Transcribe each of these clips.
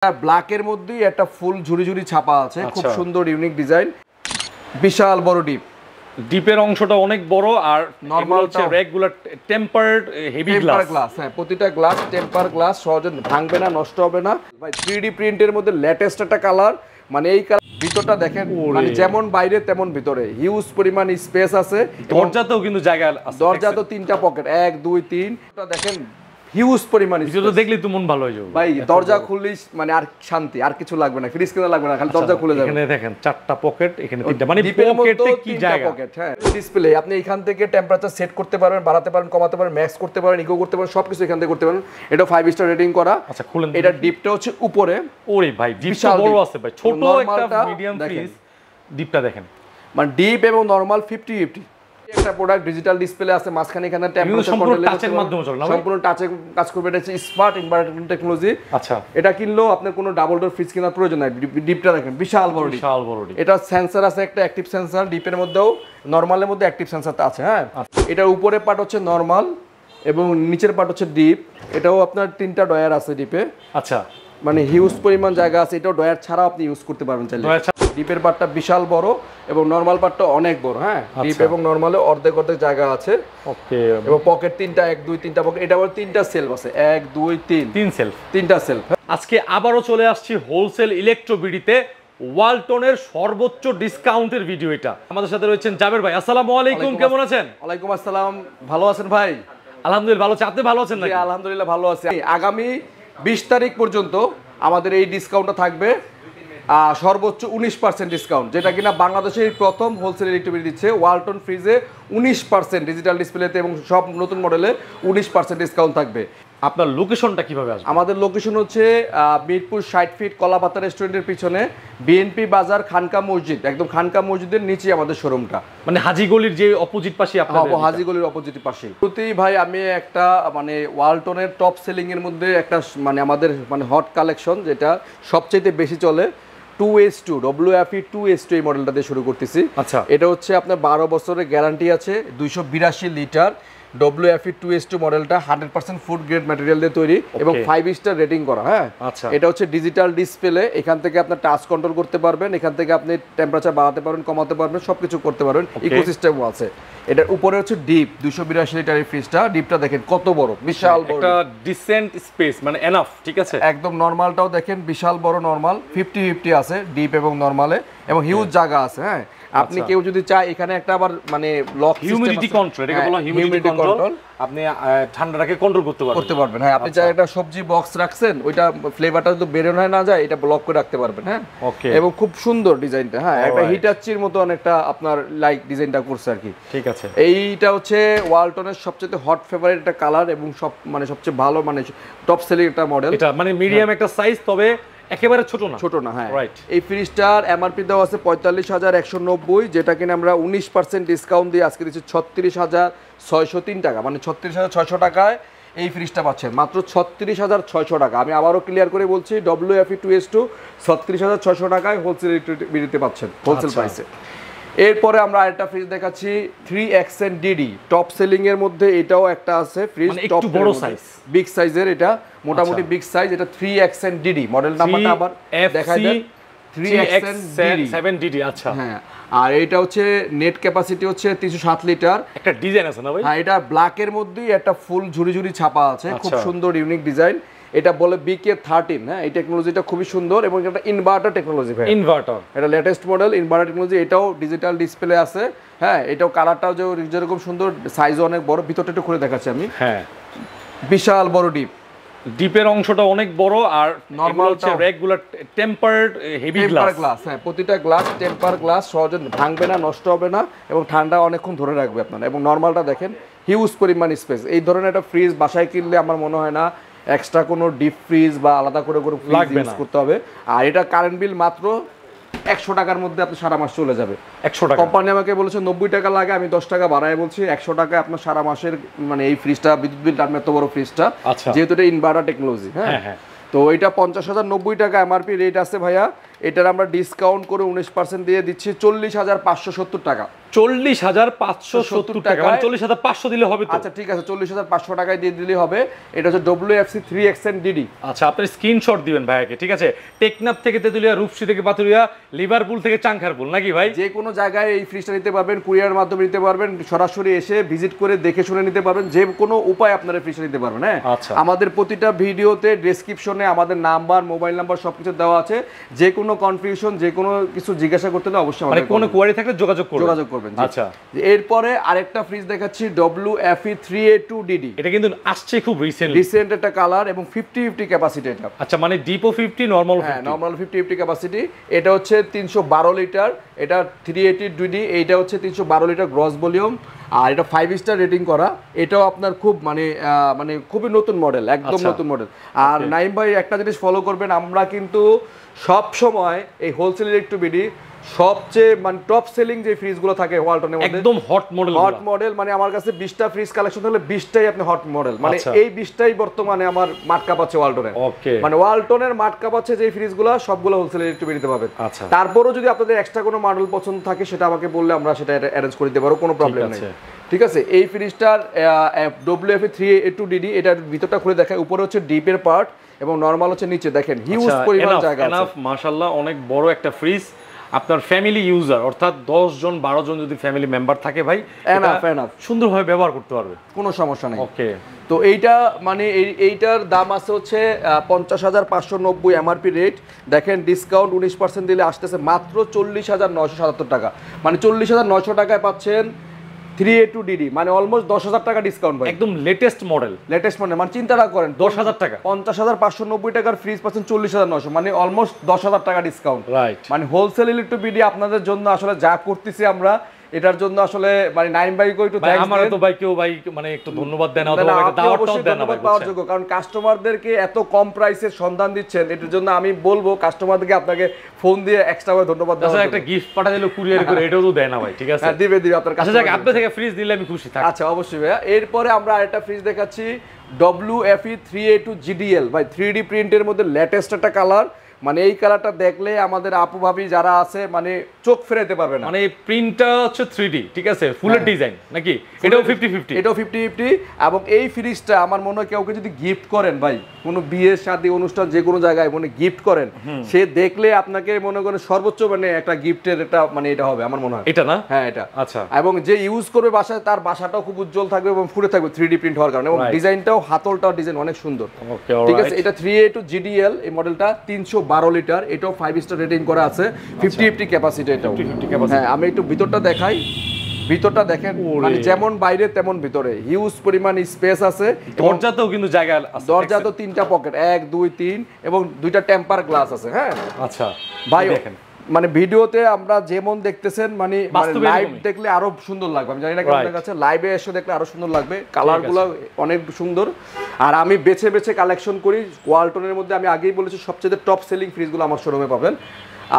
ব্ল্যাকের মধ্যেই একটা ফুল ঝুরি ঝুরি ছাপা আছে, খুব সুন্দর ইউনিক ডিজাইন, বিশাল বড় ডিপ। ডিপের অংশটা অনেক বড় আর নরমাল হচ্ছে রেগুলা টেম্পারড হেভি গ্লাস। হ্যাঁ, প্রতিটা গ্লাস টেম্পার গ্লাস, সহজে ভাঙবে না, নষ্ট হবে না ভাই। 3D প্রিন্টের মধ্যে লেটেস্ট একটা কালার, মানে এই কালার ভিতরটা দেখেন, মানে যেমন বাইরে তেমন ভিতরে হিউজ পরিমাণ স্পেস আছে। দরজাতেও কিন্তু জায়গা আছে, দরজাতেও 3টা পকেট, 1 2 3, দেখেন হিউজ পরিমাণ। ভিডিওটা দেখলে তো মন ভালো হয়ে যাবে ভাই। দরজা খুললেই মানে আর শান্তি, আর কিছু লাগবে না, ফ্রিজ কিনা লাগবে না, খালি দরজা খুলে যাবে। এখানে দেখেন 4টা পকেট, এখানে 3টা, মানে পকেটে কি জায়গা। পকেট, হ্যাঁ। ডিসপ্লে আপনি এখান থেকে টেম্পারেচার সেট করতে পারবেন, বাড়াতে পারেন, কমাতে পারেন, ম্যাক্স করতে পারেন, ইকো করতে পারেন, সবকিছু এখান থেকে করতে পারেন। এটা 5 স্টার রেটিং করা। আচ্ছা, খুলেন। এটা ডিপটা হচ্ছে উপরে। ওরে ভাই, ডিপটা বড় আছে ভাই। ছোট একটা মিডিয়াম ফ্রিজ, ডিপটা দেখেন, মানে ডিপ এবং নরমাল 50-50। একটা প্রোডাক্ট ডিজিটাল ডিসপ্লে আছে, মাঝখানে এখানে টেম্পারেচার কন্ট্রোল টাচের মাধ্যমে চলে না, সম্পূর্ণ টাচে কাজ করবে। এটা হচ্ছে স্মার্ট ইনভার্টার টেকনোলজি। আচ্ছা, এটা কিনলেও আপনার কোনো ডাবল ডোর ফ্রিজ কেনার প্রয়োজন নাই। ডিপটা দেখেন, বিশাল বড় ডিপ। এটা সেন্সর আছে, একটা অ্যাক্টিভ সেন্সর ডিপের মধ্যেও, নরমালের মধ্যে অ্যাক্টিভ সেন্সরটা আছে। হ্যাঁ, এটার উপরের পার্ট হচ্ছে নরমাল এবং নিচের পার্ট হচ্ছে ডিপ। এটাও আপনার 3টা ডয়ার আছে ডিপে। আচ্ছা, মানে হিউজ পরিমাণ জায়গা আছে। এটাও ডয়ার ছাড়া আপনি ইউজ করতে পারবেন চাইলে। ডিপের পার্টটা বিশাল বড় এবং নরমাল পার্টটা অনেক বড়। হ্যাঁ, ডিপ এবং নরমালে অর্ধেক অর্ধেক জায়গা আছে। ওকে, এবং পকেট 3টা, 1 2 3টা পকেট। এটা আবার 3টা সেলফ আছে, 1 2 3 সেলফ, 3টা সেলফ। আজকে আবারও চলে আসছি হোলসেল ইলেকট্রো বিডিতে, ওয়ালটনের সর্বোচ্চ ডিসকাউন্টের ভিডিও এটা। আমাদের সাথে রয়েছেন জাবের ভাই। আসসালামু আলাইকুম, কেমন আছেন? ওয়ালাইকুম আসসালাম, ভালো আছেন ভাই? আলহামদুলিল্লাহ ভালো আছি, আপনি ভালো আছেন নাকি? আলহামদুলিল্লাহ ভালো আছি। আগামী 20 তারিখ পর্যন্ত আমাদের এই ডিসকাউন্টটা থাকবে, সর্বোচ্চ 19% ডিসকাউন্ট, যেটা কিনা বাংলাদেশের প্রথম হোলসেল ইলেকট্রিক দিচ্ছে। ওয়ালটন ফ্রিজে 19% ডিজিটাল ডিসপ্লেতে এবং সব নতুন মডেলে 19% ডিসকাউন্ট থাকবে। আপনার লোকেশনটা কিভাবে আসবে? আমাদের লোকেশন হচ্ছে মিরপুর 60 ফিট কলাপাতা রেস্টুরেন্টের পিছনে, বিএনপি বাজার, খানকা মসজিদ, একদম খানকা মসজিদের নিচে আমাদের শোরুমটা। মানে হাজী গলির যে অপোজিট পাশে আপনাদের? হাজী গলির অপোজিট পাশে। প্রতি ভাই আমি একটা মানে ওয়ালটনের টপ সেলিং এর মধ্যে একটা মানে আমাদের মানে হট কালেকশন, যেটা সবচেয়ে বেশি চলে, 2S2 WFE 2S2 এই মডেলটা দিয়ে শুরু করতেছি। আচ্ছা, এটা হচ্ছে আপনার 12 বছরের গ্যারান্টি আছে, 282 লিটার WFE 2S2 মডেলটা 100% ফুড গ্রেড ম্যাটেরিয়াল দিয়ে তৈরি এবং 5 স্টার রেটিং করা। হ্যাঁ, আচ্ছা, এটা হচ্ছে ডিজিটাল ডিসপ্লে। এখান থেকে আপনি টাচ কন্ট্রোল করতে পারবেন, এখান থেকে আপনি টেম্পারেচার বাড়াতে পারবেন, কমাতে পারবেন, সবকিছু করতে পারবেন। ইকোসিস্টেমও আছে। এটার উপরে হচ্ছে ডিপ, 282 লিটারের ফ্রিজটা। ডিপটা দেখেন কত বড়, বিশাল বড়, একটা ডিসেন্ট স্পেস, মানে এনাফ। ঠিক আছে, একদম। নরমালটাও দেখেন বিশাল বড়, নরমাল 50-50 আছে ডিপ এবং নরমালে, এবং হিউজ জায়গা আছে। হ্যাঁ, আপনি কেউ যদি চায় এখানে একটা আবার মানে লক হিউমিডিটি কন্ট্রোল, এটাকে বলা হিউমিডিটি কন্ট্রোল, আপনি ঠান্ডাটাকে কন্ট্রোল করতে পারবেন। হ্যাঁ, আপনি চাই একটা সবজি বক্স রাখছেন, ওইটা ফ্লেভারটা যদি বের হয় না যায়, এটা ব্লক করে রাখতে পারবেন। হ্যাঁ, ওকে, এবং খুব সুন্দর ডিজাইনটা। হ্যাঁ, একটা হিটাচির মতো অনেকটা আপনার লাইক ডিজাইনটা করছে আর কি। ঠিক আছে, এইটা হচ্ছে ওয়ালটনের সবচেয়ে হট ফেভারিট একটা কালার এবং সব মানে সবচেয়ে ভালো মানে টপ সেলিং একটা মডেল। এটা মানে মিডিয়াম একটা সাইজ, তবে একেবারে ছোট না। হ্যাঁ, রাইট। এই ফ্রিজটার এমআরপি দেওয়া আছে 45,190, যেটা কিনা আমরা 19% ডিসকাউন্ট দিয়ে আজকে দিচ্ছি 36,603 টাকা, মানে 36,600 টাকায় এই ফ্রিজটা পাচ্ছেন মাত্র 36,600 টাকা। আমি আবারও ক্লিয়ার করে বলছি, WFE 2S2 36,600 টাকায় হোলসেল বিক্রিতে পাচ্ছেন, হোলসেল প্রাইসে। এরপরে আমরা আরেকটা ফ্রিজ দেখাচ্ছি, 3XN-DD টপ সেলিং এর মধ্যে এটাও একটা আছে ফ্রিজ, একটু বড় সাইজ, বিগ সাইজের। এটা মোটামুটি বিগ সাইজ। এটা 3XN-DD মডেল নাম্বারটা আবার দেখাই দেন, 3XN7DD। আচ্ছা, হ্যাঁ। আর এটা হচ্ছে নেট ক্যাপাসিটি হচ্ছে 307 লিটার। একটা ডিজাইন আছে না ভাই? হ্যাঁ, এটা ব্ল্যাকের মধ্যেই একটা ফুল ঝুরি ঝুরি ছাপা আছে, খুব সুন্দর ইউনিক ডিজাইন। এটা বলে BK13। হ্যাঁ, এই টেকনোলজিটা খুবই সুন্দর এবং এটা ইনভার্টার টেকনোলজি ভাই। ইনভার্টার, এটা লেটেস্ট মডেল ইনভার্টার টেকনোলজি। এটাও ডিজিটাল ডিসপ্লে আছে। হ্যাঁ, এটাও কালারটাও যেরকম সুন্দর, সাইজও অনেক বড়। ভিতরটা একটু খুলে দেখাচ্ছি আমি। হ্যাঁ, বিশাল বড় ডিপ। ডিপের অংশটা অনেক বড় আর নরমাল হচ্ছে রেগুলার টেম্পারড হেভি গ্লাস। হ্যাঁ, প্রতিটা গ্লাস টেম্পার গ্লাস, সহজে ভাঙবে না, নষ্ট হবে না এবং ঠান্ডা অনেকক্ষণ ধরে রাখবে আপনার। এবং নরমালটা দেখেন হিউজ পরিমাণ স্পেস। এই ধরনের একটা ফ্রিজ বাসায় কিনলে আমার মনে হয় না এক্সট্রা কোনো ডিপ ফ্রিজ বা আলাদা করে ফ্রিজ ইউজ করতে হবে। আর এটা কারেন্ট বিল মাত্র 100 টাকার মধ্যে আপনি সারা মাস চলে যাবে। 100 টাকা। কোম্পানি আমাকে বলেছে 90 টাকা লাগে, আমি 10 টাকা বাড়ায় বলছি 100 টাকায় আপনার সারা মাসের মানে এই ফ্রিজটা, বিদ্যুৎ বিল টানবে এত বড় ফ্রিজটা, যেহেতু এটা ইনভার্টার টেকনোলজি। হ্যাঁ, তো এটা 50,090 টাকা এমআরপি রেট আছে ভাইয়া। এটার আমরা ডিসকাউন্ট করে 19% দিয়ে দিচ্ছি 40,570 টাকা। 40,570 টাকা, মানে 40,500 দিলে হবে তো? আচ্ছা ঠিক আছে, 40,500 টাকায় দিয়ে দিলে হবে। এটা হচ্ছে WFC 3XN-DD। আচ্ছা, আপনি স্ক্রিনশট দিবেন ভাইকে, ঠিক আছে? টেকনাফ থেকে তেতুলিয়া, রূপসী থেকে পাতুরিয়া, লিভারপুল থেকে চাংখারপুল, নাকি ভাই? যে কোনো জায়গায় এই ফ্রিজটা নিতে পারবেন, কুরিয়ার মাধ্যমে নিতে পারবেন, সরাসরি এসে ভিজিট করে দেখে শুনে নিতে পারবেন, যে কোনো উপায় আপনারা ফ্রিজটা নিতে পারবেন। হ্যাঁ, আচ্ছা। আমাদের প্রতিটা ভিডিওতে ডেসক্রিপশনে আমাদের নাম্বার, মোবাইল নাম্বার সবকিছু দেওয়া আছে। যে কোনো কনফিউশন, যে কোনো কিছু জিজ্ঞাসা করতে হলে অবশ্যই মানে কোনো কোয়ারি থাকলে যোগাযোগ করবেন। আচ্ছা, এরপরে আরেকটা ফ্রিজ দেখাচ্ছি WFE 3A2DD। এটা কিন্তু আসছে খুব রিসেন্ট একটা কালার এবং 50-50 ক্যাপাসিটি এটা। আচ্ছা, মানে ডিপো 50, নরমাল 50? হ্যাঁ, নরমাল 50-50 ক্যাপাসিটি। এটা হচ্ছে 312 লিটার, এটা 380DD, এইটা হচ্ছে 312 লিটার গ্রস ভলিউম, আর এটা 5 স্টার রেটিং করা। এটাও আপনার খুব মানে খুবই নতুন মডেল, একদম নতুন মডেল। আর নাইম ভাই একটা জিনিস ফলো করবেন, আমরা কিন্তু সব সময় এই হোলসেল ইলেকট্রোবিডি সবচেয়ে মানে টপ সেলিং যে ফ্রিজগুলো থাকে ওয়ালটনের মধ্যে একদম হট মডেল, মানে আমার কাছে 20টা ফ্রিজ কালেকশন থাকলে 20টাই আপনি হট মডেল, মানে এই 20টাই বর্তমানে আমার মার্কা পাচ্ছে ওয়ালটনের। মানে ওয়ালটনের মার্কা পাচ্ছে যে ফ্রিজগুলো সবগুলো হোলসেল ইলেকট্রোবিডিতে পাবেন। তারপরও যদি আপনাদের এক্সট্রা কোনো মডেল পছন্দ থাকে সেটা আমাকে বললে আমরা সেটা অ্যারেঞ্জ করে দিতে পারবো, কোনো প্রবলেম নেই। ঠিক আছে, এই ফ্রিজটার WFE 3A2DD, এটার ভিতরটা খুলে দেখায়। উপরে হচ্ছে ডিপের পার্ট এবং নরমাল হচ্ছে নিচে, দেখেন হিউজ পরিমাণ জায়গা আছে। মাশাআল্লাহ, অনেক বড় একটা ফ্রিজ। আপনার ফ্যামিলি ইউজার অর্থাৎ 10 জন 12 জন যদি ফ্যামিলি মেম্বার থাকে ভাই, এনাফ সুন্দরভাবে ব্যবহার করতে পারবে, কোনো সমস্যা নেই। ওকে, তো এইটা মানে এইটার দাম আছে হচ্ছে 50,590 এমআরপি রেট। দেখেন ডিসকাউন্ট 19% দিলে আসতেছে মাত্র 40,977 টাকা, মানে 40,900 টাকায় পাচ্ছেন 3A2DD, মানে অলমোস্ট 10,000 টাকা ডিসকাউন্ট ভাই। একদম লেটেস্ট মডেল, মানে চিন্তা করেন 10,000 টাকা, 50,590 টাকার ফ্রিজ পাচ্ছেন 40,900, মানে অলমোস্ট 10,000 টাকা ডিসকাউন্ট। রাইট, মানে হোলসেল ইলেকট্রোবিডি আপনাদের জন্য আসলে যা করতেছি আমরা, এটার জন্য আসলে মানে নাইম ভাইকে একটু থ্যাঙ্কস দেন। আমারও তো ভাই কেউ ভাই মানে একটু ধন্যবাদ দেন, অথবা একটা দাওয়াতটাও দেন না ভাই, পাওয়ার যোগ্য, কারণ কাস্টমারদেরকে এত কম প্রাইসের সন্ধান দিচ্ছেন, এটার জন্য আমি বলবো কাস্টমারদেরকে আপনাকে ফোন দিয়ে এক্সট্রা করে ধন্যবাদ দেওয়া। আচ্ছা, একটা গিফট পাঠা দিলো কুরিয়ার করে, এটাও তো দেয় না ভাই, ঠিক আছে? হ্যাঁ, দিবে আপনার কাছে। আচ্ছা, আপনি থেকে ফ্রিজ দিলে আমি খুশি থাকি। আচ্ছা, অবশ্যই ভাইয়া। এরপরে আমরা আরেকটা ফ্রিজ দেখাচ্ছি WFE 3A2GDL, ভাই 3D প্রিন্টের মধ্যে লেটেস্ট একটা কালার। মানে এই কালারটা দেখলে আমাদের আপু ভাবি যারা আছে মানে চোখ ফেরাতে পারবে না। মানে এই প্রিন্টটা হচ্ছে 3D, ঠিক আছে? ফুলের ডিজাইন নাকি? এটাও 50-50, এটাও 50-50। এবং এই ফ্রিজটা আমার মনে হয় কাউকে যদি গিফট করেন ভাই, কোনো বিয়ে শাদী অনুষ্ঠান যে কোনো জায়গায় মানে গিফট করেন, সে দেখলে আপনাকে মনে করেন সর্বোচ্চ মানে একটা গিফটের একটা মানে এটা হবে আমার মনে হয়। এটা না? হ্যাঁ, এটা। আচ্ছা, এবং যে ইউজ করবে বাসায় তার বাসাটাও খুব উজ্জ্বল থাকবে এবং ফুটে থাকবে 3D প্রিন্ট হওয়ার কারণে, এবং ডিজাইনটাও হাতলটাও ডিজাইন অনেক সুন্দর। ঠিক আছে, এটা 3A2GDL, এই মডেলটা 312 লিটার, এটাও 5 স্টার রেটিং করা আছে, 50-50 ক্যাপাসিটি এটাও। হ্যাঁ, আমি একটু ভিতরটা দেখাই। ভিতরটা দেখেন, মানে যেমন বাইরে তেমন ভিতরে হিউজ পরিমাণ স্পেস আছে। দরজাতেও কিন্তু জায়গা আছে, দরজাতেও 3টা পকেট, 1 2 3 এবং 2টা টেম্পার গ্লাস আছে। হ্যাঁ, আচ্ছা ভাই দেখেন, মানে ভিডিওতে আমরা যেমন দেখতেছেন মানে লাইভ দেখলে আরো সুন্দর লাগবে। আমি জানি না কেমন দেখাচ্ছে, লাইভে এসে দেখলে আরো সুন্দর লাগবে। কালারগুলো অনেক সুন্দর। আর আমি বেছে বেছে কালেকশন করি ওয়ালটনের মধ্যে। আমি আগেই বলেছি সবচেয়ে টপ সেলিং ফ্রিজগুলো আমার শোরুমে পাবেন।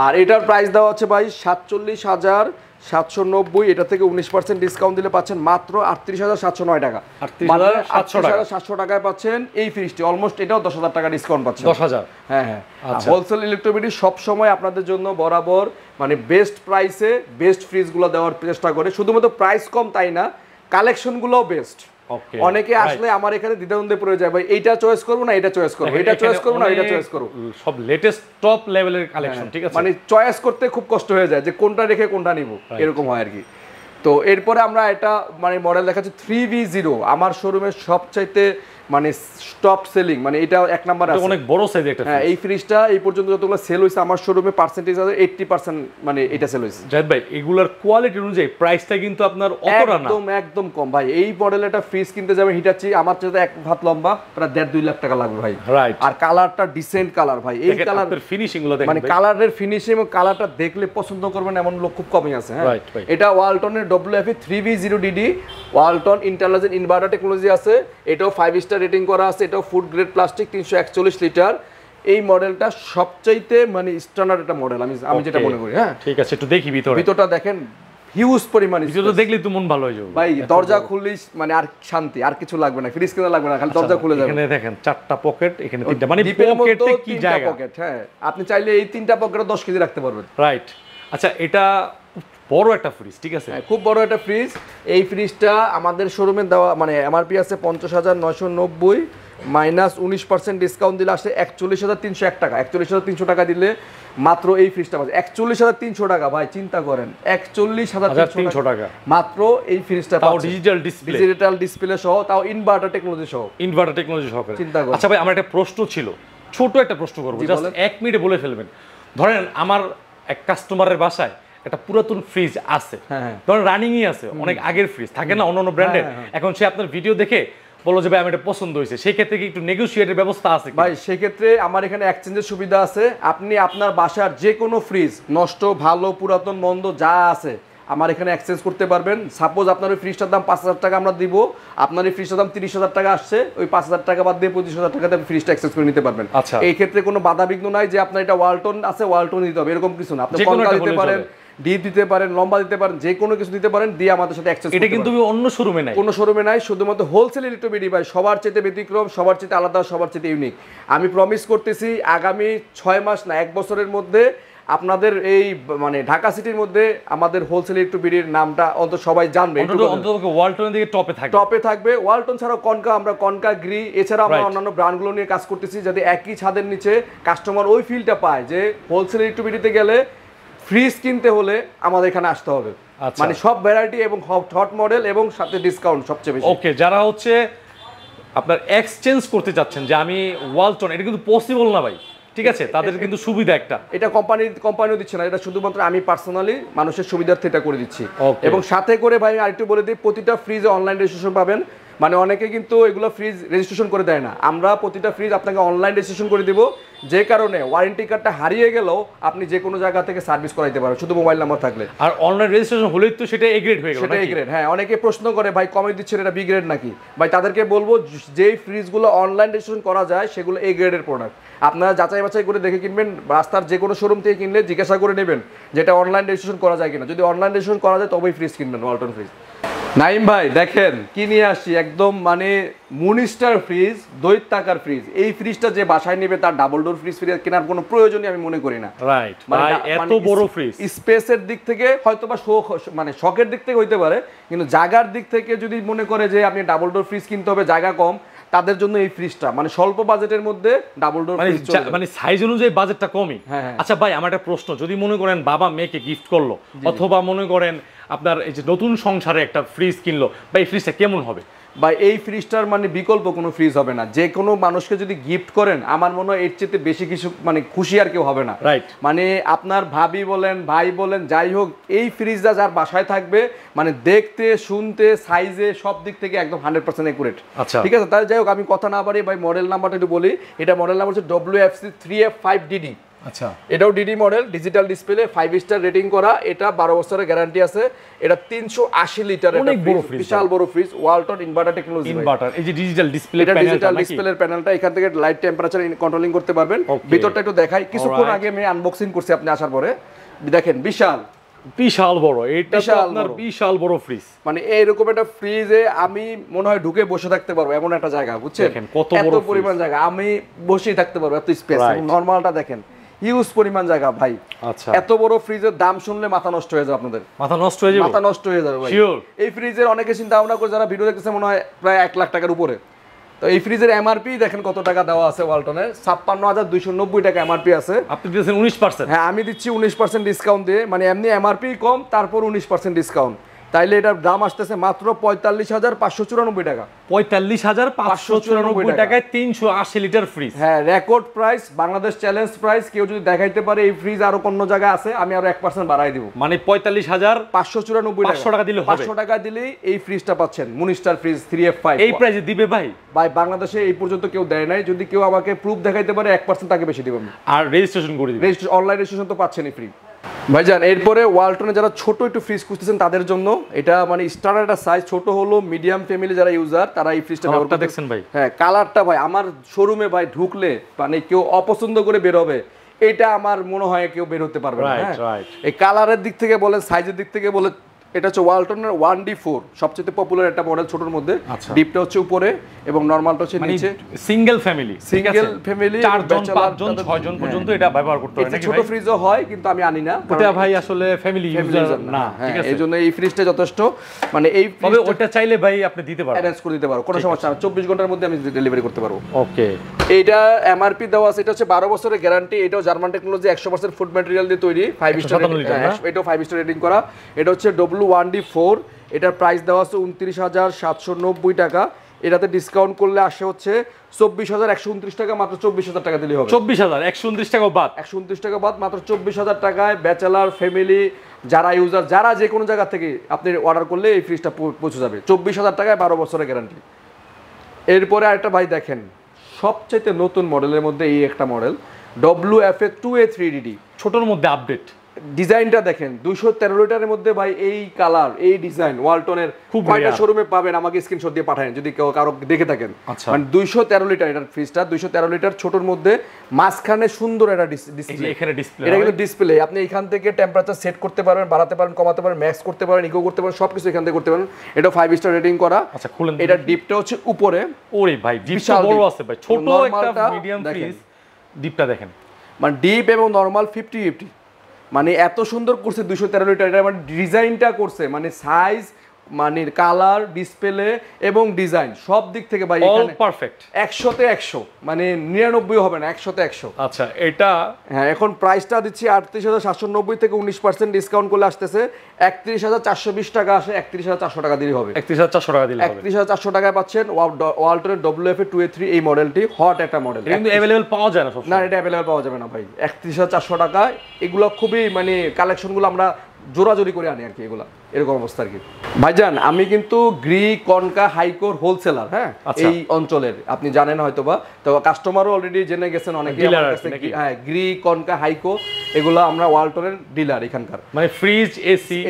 আর এটার প্রাইস দেওয়া হচ্ছে ভাই 47,790। এটা থেকে 19% ডিসকাউন্ট দিলে পাচ্ছেন মাত্র 38,709 টাকা, 38,700 টাকায় পাচ্ছেন এই ফ্রিজটি। অলমোস্ট এটাও 10,000 টাকা ডিসকাউন্ট পাচ্ছেন। 10,000? হ্যাঁ হ্যাঁ। হোলসেল ইলেকট্রোবিডি সবসময় আপনাদের জন্য বরাবর মানে বেস্ট প্রাইসে বেস্ট ফ্রিজগুলো দেওয়ার চেষ্টা করে। শুধুমাত্র প্রাইস কম তাই না, কালেকশনগুলোও বেস্ট। অনেকে আসলে আমার এখানে দ্বিধাদ্বন্দ্বে পড়ে যায়, ভাই এইটা চয়েস করবো না এটা চয়েস করবো, এটা চয়েস করবো না এটা চয়েস করবো। সব লেটেস্ট টপ লেভেলের কালেকশন, ঠিক আছে? মানে চয়েস করতে খুব কষ্ট হয়ে যায় যে কোনটা রেখে কোনটা নিব, এরকম হয় আর কি। তো এরপরে আমরা এটা মানে মডেল দেখাচ্ছি 3V0, আমার শোরুমের সবচাইতে মানে টপ সেলিং, মানে এটা এক নাম্বার আছে, অনেক বড় সাইজ একটা। হ্যাঁ, এই ফ্রিজটা এই পর্যন্ত যতগুলো সেল হইছে আমার শোরুমে পার্সেন্টেজ আছে 80%, মানে এটা সেল হইছে। জাহিদ ভাই, এগুলার কোয়ালিটি অনুযায়ী প্রাইসটা কিন্তু আপনার অতটা না, একদম কম ভাই। এই মডেলের একটা ফ্রিজ কিনতে যাবে হিটাচি, আমার চেয়ে এক হাত লম্বা, প্রায় 1.5-2 লাখ টাকা লাগবে ভাই। রাইট। আর কালারটা ডিসেন্ট কালার ভাই, এই কালার ফিনিশিং গুলো দেখেন, মানে কালারের ফিনিশিং এবং কালারটা দেখলে পছন্দ করবেন এমন লোক খুব কমই আছে। হ্যাঁ, এটা ওয়ালটনের WFE 3V0DD, Walton intelligent inverter technology আছে। এটাও 5 স্টার রেটিং করা আছে। এটাও ফুড গ্রেড প্লাস্টিক, 341 লিটার। এই মডেলটা সবচাইতে মানে স্ট্যান্ডার্ড একটা মডেল আমি যেটা মনে করি। হ্যাঁ, ঠিক আছে, একটু দেখি ভিতরটা দেখেন হিউজ পরিমাণ ভিডিওটা দেখলেই তো মন ভালো হয়ে যাবে ভাই। দরজা খুললেই মানে আর শান্তি, আর কিছু লাগবে না, ফ্রিজ কিনা লাগবে না, খালি দরজা খুলে যাবে। এখানে দেখেন 4টা পকেট, এখানে 3টা, মানে পকেটে কি জায়গা। পকেট, হ্যাঁ, আপনি চাইলে এই 3টা পকেটে 10 কেজি রাখতে পারবেন। রাইট। আচ্ছা, এটা বড় একটা ফ্রিজ, ঠিক আছে? খুব বড় একটা ফ্রিজ। এই ফ্রিজটা আমাদের শোরুমে দেওয়া মানে এমআরপি আছে 50,990, মাইনাস 19% ডিসকাউন্ট দিলে আসে 41,301 টাকা। 41,300 টাকা দিলে মাত্র এই ফ্রিজটা পাচ্ছে। 41,300 টাকা ভাই, চিন্তা করেন, 41,300 টাকা মাত্র এই ফ্রিজটা তাও ডিজিটাল ডিসপ্লে সহ, তাও ইনভার্টার টেকনোলজি সহ। চিন্তা করেন। আচ্ছা ভাই, আমার একটা প্রশ্ন ছিল, ছোট একটা প্রশ্ন করবো, জাস্ট 1 মিনিটে বলে ফেলবেন। ধরেন আমার এক কাস্টমারের বাসায় একটা পুরাতন ফ্রিজ আছে, ধরেন রানিংই আছে, অনেক আগের ফ্রিজ থাকে না অন্যান্য ব্র্যান্ডের, এখন সে আপনার ভিডিও দেখে বলো যে ভাই আমার এটা পছন্দ হয়েছে, সেই ক্ষেত্রে কি একটু নেগোশিয়েটের ব্যবস্থা আছে ভাই? সেই ক্ষেত্রে আমার এখানে এক্সচেঞ্জের সুবিধা আছে। আপনি আপনার বাসার যে কোনো ফ্রিজ, নষ্ট, ভালো, পুরাতন, মন্দ যা আছে, আমার এখানে এক্সচেঞ্জ করতে পারবেন। সাপোজ আপনার ওই ফ্রিজটার দাম 5,000 টাকা আমরা দিব, আপনার এই ফ্রিজটার দাম 30,000 টাকা আসছে, ওই 5,000 টাকা বাদ দিয়ে 25,000 টাকাতে আপনি ফ্রিজটা এক্সচেঞ্জ করে নিতে পারবেন। এই ক্ষেত্রে কোনো বাধা বিঘ্ন নাই যে আপনার এটা ওয়ালটন আছে, ওয়ালটন দিতে হবে এরকম কিছু না। আপনি কনকা দিতে পারেন, ডিপ দিতে পারেন, লম্বা দিতে পারেন, যে কোনো কিছু দিতে পারেন, দিয়ে আমাদের সাথে এক্সচেঞ্জ। এটা কিন্তু অন্য শোরুমে নাই, কোনো শোরুমে নাই, শুধুমাত্র হোলসেল ইলেকট্রোবিডি ভাই, সবার চেয়ে ব্যতিক্রম, সবার চেয়ে আলাদা, সবার চেয়ে ইউনিক। আমি প্রমিস করতেছি আগামী 6 মাস না 1 বছরের মধ্যে আপনাদের এই মানে ঢাকা সিটির মধ্যে আমাদের হোলসেল ইলেকট্রোবিডির নামটা অন্তত সবাই জানবে, অন্তত ওয়ালটনের দিকে টপে থাকবে। ওয়ালটন ছাড়াও কনকা, আমরা কনকা গ্রি, এছাড়া আমরা অন্যান্য ব্র্যান্ডগুলো নিয়ে কাজ করতেছি, যাতে একই ছাদের নিচে কাস্টমার ওই ফিলটা পায় যে হোলসেল ইলেকট্রোবিডিতে গেলে ফ্রিজ কিনতে হলে আমাদের এখানে আসতে হবে। মানে সব ভ্যারাইটি এবং হট মডেল এবং সাথে ডিসকাউন্ট সবচেয়ে বেশি। ওকে, যারা হচ্ছে আপনার এক্সচেঞ্জ করতে চাচ্ছেন যে আমি ওয়ালটন, এটা কিন্তু পসিবল না ভাই, ঠিক আছে? তাদের কিন্তু সুবিধা একটা, এটা কোম্পানিও দিচ্ছে না, এটা শুধুমাত্র আমি পার্সোনালি মানুষের সুবিধার্থে এটা করে দিচ্ছি। এবং সাথে করে ভাই আরেকটু বলে দিই, প্রতিটা ফ্রিজে অনলাইন রেজিস্ট্রেশন পাবেন। মানে অনেকে কিন্তু এগুলো ফ্রিজ রেজিস্ট্রেশন করে দেয় না, আমরা প্রতিটা ফ্রিজ আপনাকে অনলাইন রেজিস্ট্রেশন করে দিব, যে কারণে ওয়ারেন্টি কার্ডটা হারিয়ে গেলেও আপনি যে কোনো জায়গা থেকে সার্ভিস করাইতে পারেন, শুধু মোবাইল নাম্বার থাকলে। আর অনলাইন রেজিস্ট্রেশন হলেই তো সেটা এ গ্রেড হয়ে গেল, সেটা এ গ্রেড। হ্যাঁ, অনেকে প্রশ্ন করে ভাই কমে দিচ্ছেন, এটা বি গ্রেড নাকি? ভাই তাদেরকে বলবো, যেই ফ্রিজগুলো অনলাইন রেজিস্ট্রেশন করা যায় সেগুলো এ গ্রেডের প্রোডাক্ট। আপনারা যাচাই বাছাই করে দেখে কিনবেন, রাস্তার যে কোনো শোরুম থেকে কিনলে জিজ্ঞাসা করে নেবেন যেটা অনলাইন রেজিস্ট্রেশন করা যায় কিনা। যদি অনলাইন রেজিস্ট্রেশন করা যায় তবেই ফ্রিজ কিনবেন, ওয়ালটন ফ্রিজ। নাইম ভাই দেখেন কি নিয়ে আসছি, একদম মানে মুনিস্টার ফ্রিজ, দৈত টাকার ফ্রিজ। এই ফ্রিজটা যে বাসায় নেবে তার ডাবল ডোর ফ্রিজ কেনার কোনো প্রয়োজনই আমি মনে করি না। রাইট, এত বড় ফ্রিজ স্পেসের দিক থেকে হয়তো বা মানে শখের দিক থেকে হইতে পারে, কিন্তু জায়গার দিক থেকে যদি মনে করে যে আপনি ডাবল ডোর ফ্রিজ কিনতে হবে, জায়গা কম, তাদের জন্য এই ফ্রিজটা মানে স্বল্প বাজেটের মধ্যে ডাবল ডোর ফ্রিজ, মানে সাইজ অনুযায়ী বাজেটটা কমই। আচ্ছা ভাই, আমার একটা প্রশ্ন, যদি মনে করেন বাবা মেয়েকে গিফট করলো, অথবা মনে করেন আপনার এই যে নতুন সংসারে একটা ফ্রিজ কিনলো, বা এই ফ্রিজটা কেমন হবে? বা এই ফ্রিজটার মানে বিকল্প কোনো ফ্রিজ হবে না। যে কোনো মানুষকে যদি গিফট করেন, আমার মনে হয় এর চেয়ে বেশি কিছু মানে খুশি আর কেউ হবে না। রাইট, মানে আপনার ভাবি বলেন, ভাই বলেন, যাই হোক, এই ফ্রিজটা যার বাসায় থাকবে মানে দেখতে, শুনতে, সাইজে, সব দিক থেকে একদম 100% একুরেট। আচ্ছা, ঠিক আছে, তাহলে যাই হোক আমি কথা না বাড়িয়ে ভাই মডেল নাম্বারটা একটু বলি। এটা মডেল নাম্বার হচ্ছে WFC 3F5DD। আচ্ছা, এটাও DD model, digital display, 5 star rating করা, এটা 12 বছরের গ্যারান্টি আছে। এটা 380 লিটার, অনেক বড় ফ্রিজ, বিশাল বড় ফ্রিজ, ওয়ালটন ইনভার্টার টেকনোলজি। এই যে ডিজিটাল ডিসপ্লে প্যানেলটা, ডিজিটাল ডিসপ্লের প্যানেলটা, এখান থেকে লাইট টেম্পারেচার কন্ট্রোলিং করতে পারবেন। ভিতরটা একটু দেখাই, কিছুক্ষণ আগে আমি আনবক্সিং করছি আপনি আসার পরে, দেখেন বিশাল বড়, এটা আপনার বিশাল বড় ফ্রিজ। মানে এইরকম একটা ফ্রিজে আমি মনে হয় ঢুকে বসে থাকতে পারবো, এমন একটা জায়গা, বুঝছেন? কত বড় পরিমাণ জায়গা, আমি বসেই থাকতে পারবো, এত স্পেস। নরমালটা দেখেন, হিউজ পরিমাণ জায়গা ভাই। আচ্ছা, এত বড় ফ্রিজের দাম শুনলে মাথা নষ্ট হয়ে যাবে আপনাদের, মাথা নষ্ট হয়ে যাবে ভাই। এই ফ্রিজের অনেকে চিন্তা ভাবনা করে, যারা ভিডিও দেখতেছে মনে হয় প্রায় 1 লাখ টাকার উপরে। তো এই ফ্রিজের এমআরপি দেখেন কত টাকা দেওয়া আছে, ওয়ালটনের 56,290 টাকা এমআরপি আছে। আপনি দিচ্ছেন 19%? হ্যাঁ, আমি দিচ্ছি 19% ডিসকাউন্ট দিয়ে, মানে এমনি এমআরপি কম, তারপর 19% ডিসকাউন্ট। তাইলে এটার দাম আসতেছে মাত্র 45,594 টাকা। 45,594 টাকায় 380 লিটার ফ্রিজ। হ্যাঁ, record price, Bangladesh challenge price. কেউ যদি দেখাইতে পারে এই ফ্রিজ আরো অন্য জায়গায় আছে, আমি আরো 1% বাড়াই দিব। মানে 45,594 500 টাকা দিলে, 500 টাকা দিলেই এই ফ্রিজটা পাচ্ছেন, মুনিস্টার ফ্রিজ 3F5। এই প্রাইসে দিবে ভাই? ভাই বাংলাদেশে এই পর্যন্ত কেউ দেয় নাই। যদি কেউ আমাকে প্রুফ দেখাইতে পারে 1% তাকে বেশি দিব। আর রেজিস্ট্রেশন করে দিবেন, অনলাইন রেজিস্ট্রেশন তো পাচ্ছেনই ফ্রি। ভাইজান এরপরে ওয়ালটনে যারা ছোট একটু ফ্রিজ খুঁজতেছেন তাদের জন্য এটা মানে স্ট্যান্ডার্ড একটা সাইজ, ছোট হলো মিডিয়াম ফ্যামিলি যারা ইউজার তারা এই ফ্রিজটা ব্যবহার করতে দেখছেন ভাই। হ্যাঁ, কালারটা ভাই আমার শোরুমে ভাই ঢুকলে মানে কেউ অপছন্দ করে বের হবে, এটা আমার মনে হয় কেউ বের হতে পারবে না। এই কালারের দিক থেকে বলেন, সাইজের দিক থেকে বলে, এটা হচ্ছে ওয়ালটনের 1D4 সবচেয়ে পপুলার একটা মডেল ছোটর মধ্যে। ডিপটা হচ্ছে উপরে এবং নরমালটা হচ্ছে নিচে। সিঙ্গেল ফ্যামিলি, সিঙ্গেল ফ্যামিলি 4 জন 5 জন 6 জন পর্যন্ত এটা ব্যবহার করতে পারে নাকি ভাই? ছোট ফ্রিজও হয় কিন্তু আমি আনি না, ওটা ভাই আসলে ফ্যামিলি ইউজার না, ঠিক আছে? এইজন্য এই ফ্রিজটা যথেষ্ট, মানে এই তবে ওটা চাইলে ভাই আপনি দিতে পারবেন, অ্যারেঞ্জ করে দিতে পারো, কোনো সমস্যা না, 24 ঘন্টার মধ্যে আমি ডেলিভারি করতে পারবো। ওকে, এইটা এমআরপি দেওয়া আছে, এটা হচ্ছে 12 বছরের গ্যারান্টি। এটাও জার্মান টেকনোলজি 100% ফুড ম্যাটেরিয়াল দিয়ে তৈরি, 5 স্টার, এটাও 5 স্টার রেটিং করা। এটা হচ্ছে W1D4, এটার প্রাইস দেওয়া আছে 29,790 টাকা। এটাতে ডিসকাউন্ট করলে আসে হচ্ছে 24,129 টাকা, মাত্র 24,000 টাকা দিলেই হবে। 24,129 টাকা বাদ, 129 টাকা বাদ, মাত্র 24,000 টাকায় ব্যাচেলার ফ্যামিলি যারা ইউজার, যারা যে কোনো জায়গা থেকে আপনি অর্ডার করলে এই ফ্রিজটা পৌঁছে যাবে 24,000 টাকায়, 12 বছরের গ্যারান্টি। এরপরে আরেকটা ভাই দেখেন, সবচাইতে নতুন মডেলের মধ্যে এই একটা মডেল WFA2A 3DD, ছোটর মধ্যে আপডেট। ডিজাইনটা দেখেন, 213 লিটারের মধ্যে ভাই এই কালার, এই ডিজাইন ওয়ালটনের কয়টা শোরুমে পাবেন আমাকে স্ক্রিনশট দিয়ে পাঠান যদি কেউ কারো দেখে থাকেন। মানে 213 লিটার এটার ফ্রিজটা, 213 লিটার ছোটর মধ্যে, মাঝখানে সুন্দর একটা ডিসপ্লে, এখানে ডিসপ্লে, এটা কিন্তু ডিসপ্লে, আপনি এখান থেকে টেম্পারেচার সেট করতে পারবেন, বাড়াতে পারেন, কমাতে পারেন, ম্যাক্স করতে পারেন, ইকো করতে পারেন, সবকিছু এখান থেকে করতে পারেন। এটা 5 স্টার রেটিং করা। আচ্ছা খুলেন, এটা ডিপটা হচ্ছে উপরে, ওরে ভাই ডিপটা বড় আছে ভাই, ছোট একটা মিডিয়াম ফ্রিজ, ডিপটা দেখেন, মানে ডিপ এবং নরমাল 50-50, মানে এত সুন্দর করছে 213 লিটার। এটা মানে ডিজাইনটা করছে, মানে সাইজ, মানে কালার, ডিসপ্লে এবং ডিজাইন সব দিক থেকে ভাই এখানে পারফেক্ট, 100তে 100, মানে 99 হবে না, 100তে 100। আচ্ছা এটা হ্যাঁ, এখন প্রাইসটা দিচ্ছি 38,790 থেকে 19% ডিসকাউন্ট করলে আসতেছে 31,420 টাকা, আসে 31,400 টাকা দিলে হবে। 31,400 টাকা দিলে হবে, 31,400 টাকায় পাচ্ছেন ওয়ালটনের WFA2A3 এই মডেলটি, হট একটা মডেল, কিন্তু अवेलेबल পাওয়া যায় না সব না, এটা अवेलेबल পাওয়া যাবে না ভাই। 31,400 টাকায় এগুলো খুবই, মানে কালেকশনগুলো আমরা জোরাজোরি করে আনি আর কি, এগুলা এরকম অবস্থা আর কি। ভাইজান আমি কিন্তু গ্রি, কনকা, হাইকোর হোলসেলার, হ্যাঁ এই অঞ্চলের, আপনি জানেন হয়তোবা, তো কাস্টমারও অলরেডি জেনে গেছেন অনেকে। হ্যাঁ, গ্রি, কনকা, হাইকো এগুলো আমরা ওয়ালটনের ডিলার এখানকার, মানে fridge,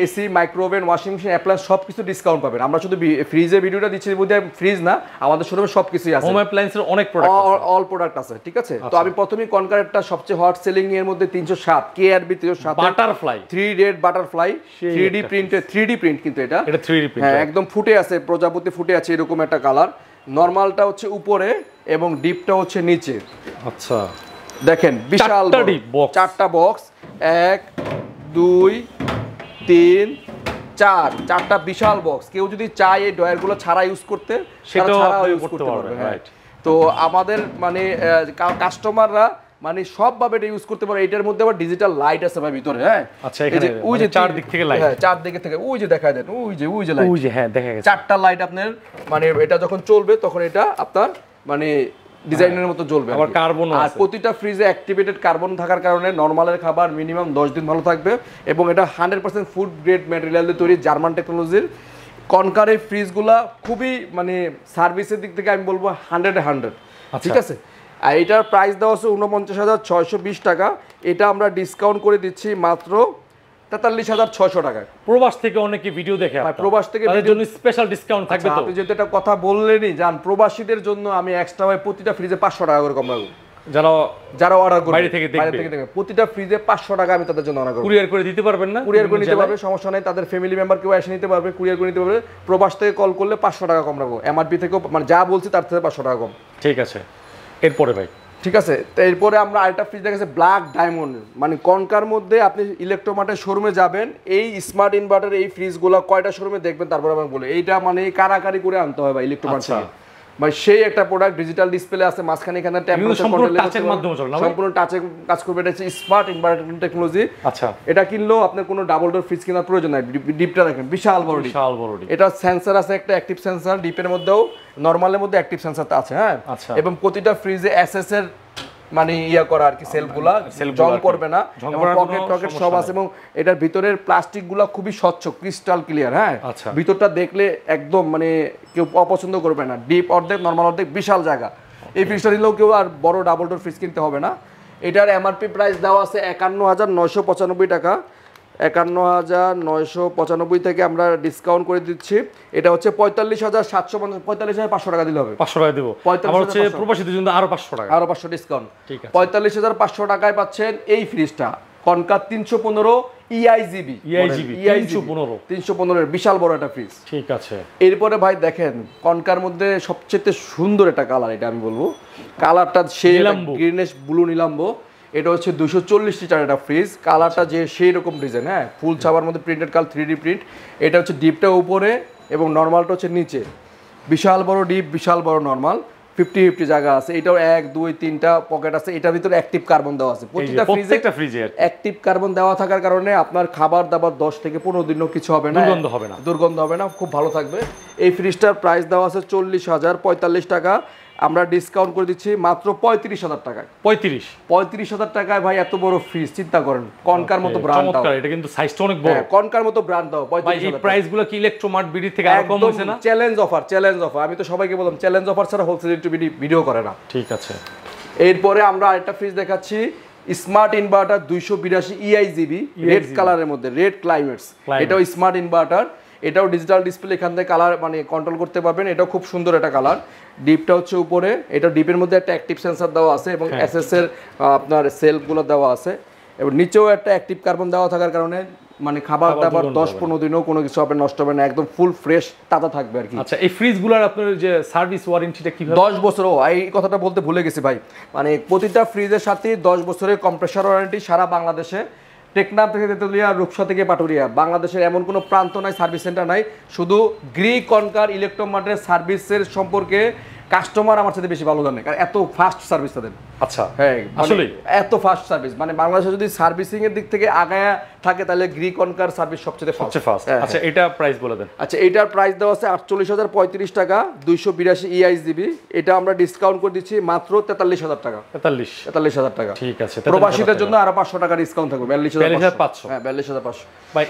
AC, microwave, washing machine, appliance সবকিছু ডিসকাউন্ট পাবেন। আমরা শুধু ফ্রিজের ভিডিওটা দিচ্ছি, বুঝে ফ্রিজ না, আমাদের শোরুমে সবকিছুই আছে, হোম অ্যাপ্লায়েন্সের অনেক প্রোডাক্ট আছে, অল প্রোডাক্ট আছে, ঠিক আছে? তো আমি প্রথমেই কনকারেরটা সবচেয়ে হট সেলিং এর মধ্যে 307 KRB 307 butterfly 3 red butterfly 3D printed, 3D print কিন্তু এটা 3D প্রিন্ট, হ্যাঁ একদম ফুটে আছে, প্রজাপতি ফুটে আছে এরকম একটা কালার। নরমালটা হচ্ছে উপরে এবং ডিপটা হচ্ছে নিচে। আচ্ছা দেখেন বিশাল চারটা বক্স, 1 2 3 4, চারটা বিশাল বক্স। কেউ যদি চায় এই ডয়ারগুলো ছাড়া ইউজ করতে, সেটা ছাড়াও ইউজ করতে পারবে। রাইট, তো আমাদের মানে কাস্টমাররা মানে সবভাবে এটা ইউজ করতে পারে। এটার মধ্যে আবার ডিজিটাল লাইট আছে ভাই ভিতরে, হ্যাঁ আচ্ছা এখানে ওই যে চার দিক থেকে লাইট, হ্যাঁ চার দিকে থেকে ওই যে দেখায় দেন, ওই যে লাইট, ওই যে হ্যাঁ দেখা গেছে, চারটা লাইট আপনার, মানে এটা যখন চলবে তখন এটা আপনার মানে ডিজাইনের মতো জ্বলবে। আবার কার্বন, আর প্রতিটা ফ্রিজে অ্যাক্টিভেটেড কার্বন থাকার কারণে নরমালের খাবার মিনিমাম 10 দিন ভালো থাকবে। এবং এটা 100% ফুড গ্রেড ম্যাটেরিয়াল দিয়ে তৈরি, জার্মান টেকনোলজির। কনকারের ফ্রিজগুলা খুবই মানে সার্ভিসের দিক থেকে আমি বলবো 100-100, ঠিক আছে? আর এটার প্রাইস দেওয়া আছে 49,620 টাকা। এটা আমরা ডিসকাউন্ট করে দিচ্ছি মাত্র 43,600 টাকায়। প্রবাস থেকে অনেকে ভিডিও দেখে, প্রবাস থেকে তাদের জন্য স্পেশাল ডিসকাউন্ট থাকবে। তো আপনি যেটা কথা বললেনই, জান প্রবাসীদের জন্য আমি এক্সট্রা ভাবে প্রতিটা ফ্রিজে 500 টাকা করে কম রাখবো। যারা অর্ডার করবে বাইরে থেকে দেখবে, প্রতিটা ফ্রিজে 500 টাকা আমি তাদের জন্য অর্ডার করব। কুরিয়ার করে দিতে পারবেন না? কুরিয়ার করে নিতে পারবে, সমস্যা নাই। তাদের ফ্যামিলি মেম্বার কেউ এসে নিতে পারবে, কুরিয়ার করে নিতে পারবে। প্রবাস থেকে কল করলে 500 টাকা কম রাখবো, এমআরপি থেকে মানে যা বলছি তার থেকে 500 টাকা কম। ঠিক আছে, এরপরে ভাই ঠিক আছে। তো এরপরে আমরা আরেকটা ফ্রিজ দেখেছি ব্ল্যাক ডায়মন্ড, মানে কনকার মধ্যে। আপনি ইলেকট্রোমার্টের শোরুমে যাবেন, এই স্মার্ট ইনভার্টার এই ফ্রিজগুলো কয়টা শোরুমে দেখবেন, তারপরে আমি বলি এইটা মানে কারাকারি করে আনতে হয় ভাই ইলেকট্রোমার্ট থেকে। মানে সেই একটা প্রোডাক্ট, ডিজিটাল ডিসপ্লে আছে, মাঝখানে এখানে টেম্পারেচার কন্ট্রোল টাচের মাধ্যমে চলে, সম্পূর্ণ টাচে কাজ করবে। এটা হচ্ছে স্মার্ট ইনভার্টার টেকনোলজি। আচ্ছা, এটা কিনলেও আপনার কোনো ডাবল ডোর ফ্রিজ কেনার প্রয়োজন নাই। ডিপটা দেখেন বিশাল বড় ডিপ। এটা সেন্সর আছে একটা অ্যাক্টিভ সেন্সর, ডিপের মধ্যেও নরমালের মধ্যে অ্যাক্টিভ সেন্সরটা আছে, হ্যাঁ। এবং প্রতিটা ফ্রিজে এসএস এর মানে ইয়া করা আর কি, সেলগুলা জং করবে না, পকেট টকেট সব আছে। এবং এটার ভিতরের প্লাস্টিকগুলো খুবই স্বচ্ছ, ক্রিস্টাল ক্লিয়ার, হ্যাঁ। ভিতরটা দেখলে একদম মানে কেউ অপছন্দ করবে না। ডিপ অর্ধেক, নরমাল অর্ধেক, বিশাল জায়গা। এই ফ্রিজটা নিলেও কেউ আর বড় ডাবল ডোর ফ্রিজ কিনতে হবে না। এটার এমআরপি প্রাইস দেওয়া আছে 51,995 টাকা। 51,995 থেকে আমরা ডিসকাউন্ট করে দিচ্ছি। এটা হচ্ছে 45,750, 45,500 টাকা দিলে হবে। 500 টাকা দেব। আবার হচ্ছে প্রবাসীদের জন্য আরো 500 টাকা, আরো 500 ডিসকাউন্ট। 45,500 টাকায় পাচ্ছেন এই ফ্রিজটা। কনকার 315 ইআইজিবি 315 বিশাল বড় একটা ফ্রিজ। ঠিক আছে। এরপরে ভাই দেখেন কনকার মধ্যে সবচেয়ে সুন্দর একটা কালার, এটা আমি বলবো কালারটা সেই গ্রিনিশ ব্লু নিলাম্বো। এটা হচ্ছে 240 লিটার একটা ফ্রিজ, কালারটা যে সেই রকম ডিজাইন, হ্যাঁ ফুল ছাপার মধ্যে প্রিন্টেড কালার 3D প্রিন্ট। এটা হচ্ছে ডিপটা উপরে এবং নর্মালটা হচ্ছে নিচে, বিশাল বড় ডিপ বিশাল বড় নর্মাল, 50-50 জায়গা আছে। এটাও 1 2 3টা পকেট আছে। এটার ভিতরে অ্যাক্টিভ কার্বন দেওয়া আছে প্রত্যেকটা ফ্রিজে। অ্যাক্টিভ কার্বন দেওয়া থাকার কারণে আপনার খাবার দাবার 10 থেকে 15 দিনও কিছু হবে না, দুর্গন্ধ হবে না, খুব ভালো থাকবে। এই ফ্রিজটার প্রাইস দেওয়া আছে 40,045 টাকা, আমরা ডিসকাউন্ট করে দিচ্ছি মাত্র 35,000 টাকায়। 35,000 টাকায় ভাই এত বড় ফ্রিজ, চিন্তা করেন কনকার মতো ব্র্যান্ড দাও। এটা কিন্তু সাইজটা অনেক বড়, কনকার মতো ব্র্যান্ড দাও। 35,000 এই প্রাইসগুলো কি ইলেকট্রোমার্ট বিডি থেকে আরো কম হইছে না? Challenge offer, challenge offer. আমি তো সবাইকে বললাম চ্যালেঞ্জ অফার ছাড়া হোলসেল বিডি ভিডিও করে না। ঠিক আছে। এরপরে আমরা আরেকটা ফ্রিজ দেখাচ্ছি, স্মার্ট ইনভার্টার 282 ইআইজিবি, রেড কালারের মধ্যে, রেড ক্লাইমেটস। এটাও স্মার্ট ইনভার্টার, এটাও ডিজিটাল ডিসপ্লে, এখান থেকে কালার মানে কন্ট্রোল করতে পারবেন। এটাও খুব সুন্দর একটা কালার। ডিপটা হচ্ছে উপরে, এটা ডিপের মধ্যে একটা অ্যাক্টিভ সেন্সর দেওয়া আছে এবং এসএস এর আপনার সেলফগুলো দেওয়া আছে এবং নিচেও একটা অ্যাক্টিভ কার্বন দেওয়া থাকার কারণে মানে খাবার দাবার 10-15 দিনও কোনো কিছু হবে নষ্ট হবে না, একদম ফুল ফ্রেশ তাজা থাকবে আর কি। আচ্ছা, এই ফ্রিজগুলোর আপনার যে সার্ভিস ওয়ারেন্টিটা কিভাবে? 10 বছর। এই কথাটা বলতে ভুলে গেছি ভাই, মানে প্রতিটা ফ্রিজের সাথে 10 বছরের কম্প্রেসার ওয়ারেন্টি সারা বাংলাদেশে। টেকনাফ থেকে তেতুলিয়া, রূপসা থেকে পাটুরিয়া, বাংলাদেশের এমন কোনো প্রান্ত নাই, সার্ভিস সেন্টার নাই। শুধু কনকার ইলেকট্রোমার্টের সার্ভিসের সম্পর্কে কাস্টমার আমার সাথে বেশি ভালো জানে, কারণ এত ফাস্ট সার্ভিস তাদের। আচ্ছা, হ্যাঁ আসলে এত ফাস্ট সার্ভিস, মানে বাংলাদেশে যদি সার্ভিসিং এর দিক থেকে আগায়া থাকে তাহলে কনকার সার্ভিস সবচেয়ে ফাস্ট। আচ্ছা, এটা প্রাইস বলে দেন। আচ্ছা, এটার প্রাইস দেওয়া আছে 48,035 টাকা, 282 ইআইজিবি। এটা আমরা ডিসকাউন্ট করে দিচ্ছি মাত্র 43,000 টাকা। 43,000 টাকা। ঠিক আছে। প্রবাসীদের জন্য আরো 500 টাকা ডিসকাউন্ট থাকবে, 42,500। হ্যাঁ 42,500। ভাই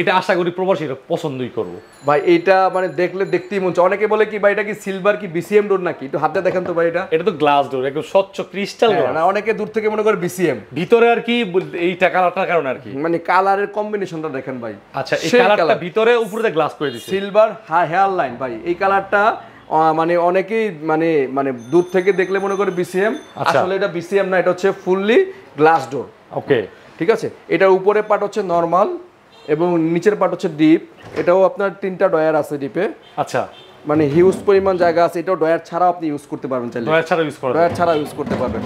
এটা আশা করি প্রবাসীরা পছন্দই করবো। ভাই এইটা মানে দেখতেই মন চায়। অনেকে বলে কি ভাই এটা কি সিলভার কি বিসিএম ডোর নাকি, একটু হাতে দেখেন তো ভাই। এটা তো গ্লাস ডোর, একদম স্বচ্ছ ক্রিস্টাল গ্লাস। না, অনেকে দূর থেকে মনে করে বিসিএম, ভিতরে আর কি এই কালারটার কারণে আর কি, মানে কালারের কম্বিনেশনটা দেখেন ভাই। আচ্ছা, এই কালারটা ভিতরে উপরে গ্লাস করে দিয়েছে, সিলভার হেয়ার লাইন ভাই। এই কালারটা মানে অনেকেই মানে দূর থেকে দেখলে মনে করে বিসিএম, আসলে এটা বিসিএম না, এটা হচ্ছে ফুললি গ্লাস ডোর। ওকে, ঠিক আছে। এটার উপরে পার্ট হচ্ছে নরমাল এবং নিচের পার্ট হচ্ছে ডিপ। এটাও আপনার 3টা ডয়ার আছে ডিপে। আচ্ছা, মানে হিউজ পরিমাণ জায়গা আছে। এটাও ডয়ার ছাড়া আপনি ইউজ করতে পারবেন, চাইলে ডয়ার ছাড়া ইউজ করতে পারবেন।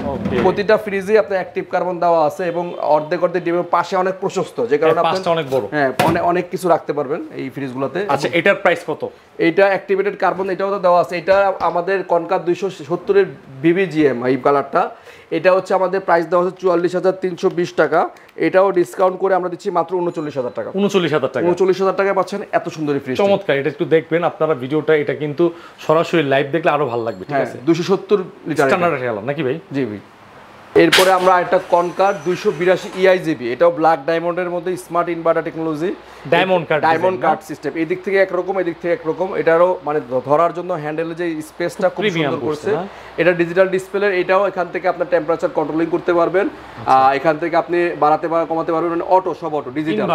প্রতিটা ফ্রিজে আপনার অ্যাক্টিভ কার্বন দেওয়া আছে এবং অর্ধেক ডিপের পাশে অনেক প্রশস্ত, যে কারণে আপনি অনেক বড়, হ্যাঁ অনেক কিছু রাখতে পারবেন এই ফ্রিজগুলোতে। আচ্ছা, এটার প্রাইস কত? এইটা অ্যাক্টিভেটেড কার্বন, এটাও তো দেওয়া আছে। এটা আমাদের কনকার 270 এর বিবিজিএম এই কালারটা। এটা হচ্ছে আমাদের প্রাইস দেওয়া হচ্ছে 44,320 টাকা। এটাও ডিসকাউন্ট করে আমরা দিচ্ছি মাত্র 39,000 টাকা। 39,000 টাকায় পাচ্ছেন এত সুন্দর ফ্রিজ। চমৎকার। এটা একটু দেখবেন আপনারা ভিডিওটা, এটা কিন্তু সরাসরি লাইভ দেখলে আরো ভালো লাগবে। ঠিক আছে। 270 লিটার স্ট্যান্ডার্ড খেলাম নাকি ভাই? জি ভাই। এরপরে আমরা একটা কনকার 282 ইআইজিবি, এটাও ব্ল্যাক ডায়মন্ডের মধ্যে smart inverter technology, diamond card system. এই দিক থেকে একরকম, এদিক থেকে একরকম। এটারও মানে ধরার জন্য হ্যান্ডেলের যে স্পেসটা খুব সুন্দর করছে। এটা ডিজিটাল ডিসপ্লে, এটাও এখান থেকে আপনার টেম্পারেচার কন্ট্রোলিং করতে পারবেন, এখান থেকে আপনি বাড়াতে বা কমাতে পারবেন, মানে অটো, সব অটো, ডিজিটাল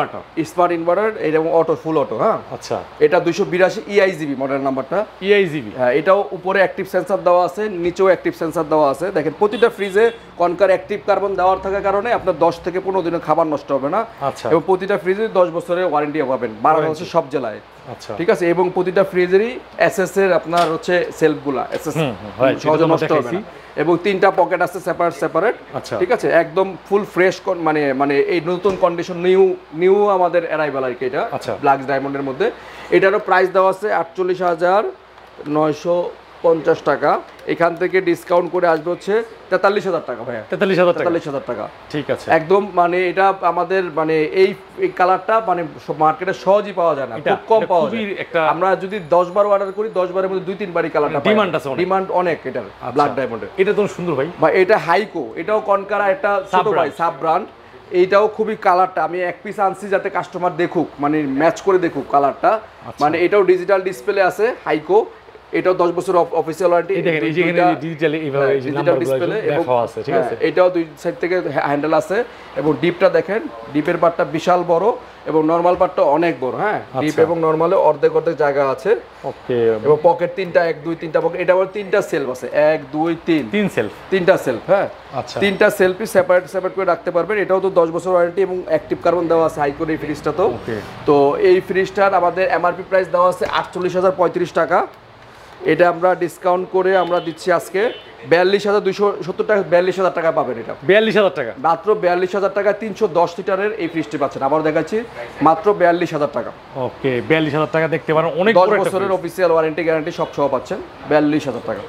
স্মার্ট ইনভার্টার এবং অটো, ফুল অটো। হ্যাঁ, আচ্ছা। এটা 282 ইআইজিবি মডেল নাম্বারটা, ইআইজিবি। হ্যাঁ, এটাও উপরে অ্যাক্টিভ সেন্সর দেওয়া আছে, নিচেও অ্যাক্টিভ সেন্সর দেওয়া আছে। দেখেন প্রতিটা ফ্রিজে কনকার অ্যাক্টিভ কার্বন দেওয়ার থাকার কারণে আপনার 10 থেকে 15 দিনের খাবার নষ্ট হবে না। এবং প্রতিটা ফ্রিজে 10 বছরের ওয়ারেন্টি পাবেন, বাংলাদেশের সব জেলায়। আচ্ছা, ঠিক আছে। এবং প্রতিটা ফ্রিজেরই এসএস এর আপনার হচ্ছে সেলফগুলা এসএস সহজে নষ্ট হবে না। এবং 3টা পকেট আছে সেপারেট। ঠিক আছে, একদম ফুল ফ্রেশ, মানে এই নতুন কন্ডিশন, নিউ আমাদের অ্যারাইভাল আর কি। এটা ব্ল্যাক ডায়মন্ডের মধ্যে। এটারও প্রাইস দেওয়া আছে 48,950 টাকা। এখান থেকে ডিসকাউন্ট করে আসবে হচ্ছে 43,000 টাকা ভাইয়া। 43,000 টাকা। ঠিক আছে, একদম মানে এটা আমাদের মানে এই কালারটা মানে মার্কেটে সহজেই পাওয়া যায় না, খুব কম পাওয়া যায়। আমরা যদি 10 বার অর্ডার করি 10 বারের মধ্যে 2-3 বারই কালারটা ডিমান্ড আছে, ডিমান্ড অনেক এটার ব্ল্যাক ডায়মন্ডের। এটা তো সুন্দর ভাই। এটা হাইকো, এটাও কনকারা একটা ছোট ভাই সাব ব্র্যান্ড। এইটাও খুবই কালারটা আমি এক পিস আনছি যাতে কাস্টমার দেখুক, মানে ম্যাচ করে দেখুক কালারটা। মানে এটাও ডিজিটাল ডিসপ্লে আছে, হাইকো। এটাও 10 বছর অফিসিয়াল ওয়ারেন্টি। এই দেখেন এই যে এখানে ডিজিটালি এইভাবে এই যে নাম্বারগুলো লেখা আছে, ঠিক আছে। এটাও দুই সাইড থেকে হ্যান্ডেল আছে এবং ডিপটা দেখেন, ডিপের পার্টটা বিশাল বড় এবং নরমাল পার্টটা অনেক বড়। হ্যাঁ, ডিপ এবং নরমালে অর্ধেক অর্ধেক জায়গা আছে। ওকে, এবং পকেট তিনটা, 1 2 3টা পকেট। এটা আবার তিনটা সেলফ আছে, 1 2 3 তিন সেলফ, তিনটা সেলফ। হ্যাঁ, আচ্ছা, তিনটা সেলফি সেপারেট সেপারেট করে রাখতে পারবেন। এটাও তো 10 বছর ওয়ারেন্টি এবং অ্যাক্টিভ কার্বন দেওয়া আছে হাই করে এই ফ্রিজটা। তো এই ফ্রিজটার আমাদের এমআরপি প্রাইস দেওয়া আছে 48,035 টাকা। এটা আমরা ডিসকাউন্ট করে আমরা দিচ্ছি আজকে 42,270 টাকা, 42,000 টাকা পাবেন। এটা 42,000 টাকা, মাত্র 42,000 টাকা 310 লিটারের এই ফ্রিজটি পাচ্ছেন। আবার দেখাচ্ছি, মাত্র 42,000 টাকা। ওকে, 42,000 টাকা দেখতে পারেন, অনেক 10 বড় একটা বছরের অফিসিয়াল ওয়ারেন্টি গ্যারান্টি সব সহ পাচ্ছেন 42,000 টাকা।